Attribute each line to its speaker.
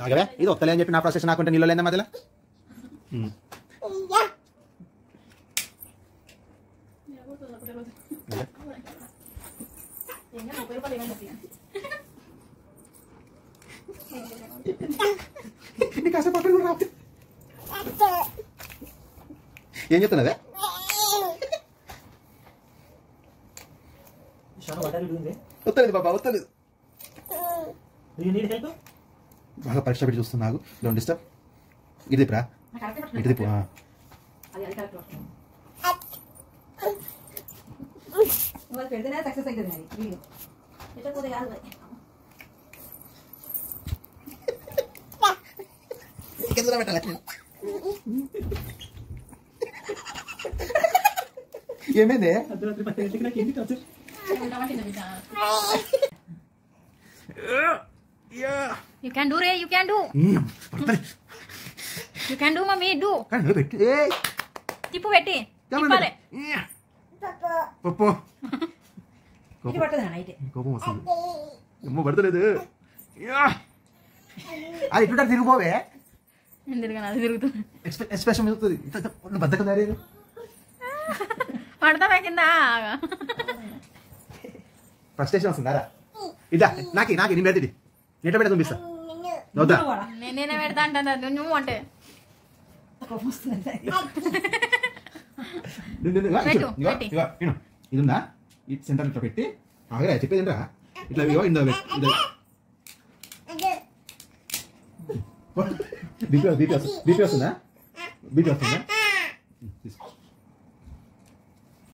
Speaker 1: ఆగవే ఇది ఒక్కలే అని చెప్పి నా ప్రాసెస్ నాకుంటే నీళ్ళు లేదా మధ్యలో కాసేపు పక్కన కూడా రావు ఏం చెప్తున్నదే వస్తలేదు బాబా వస్తలేదు బాగా పరీక్ష పెట్టి చూస్తున్నాగు డోంట్ డిస్టర్బ్ ఇది ప్రా ఇది పో ఏమైంది
Speaker 2: You can do, Ray. You can do. You can do, mommy. Do. Tipu petti. Tippale.
Speaker 1: Popo.
Speaker 2: Ini pattadana night.
Speaker 1: Kopam vastund. Ammo padtaledu. Adi ittu tirugu pove.
Speaker 2: Endirga nadu tirugutu.
Speaker 1: Expression medutundi. Inta baddakam dareeru.
Speaker 2: Padtava kinda.
Speaker 1: Frustration vastundara. Ida naki ni medidi. Neta peda tumbista. Noda.
Speaker 2: Nene pedta antanda nu ante.
Speaker 1: ఇది ఉందా ఈ centre ఇట్లా పెట్టి ఆగరా చెప్పేది రా ఇట్లా ఇందా బీపీ వస్తుందా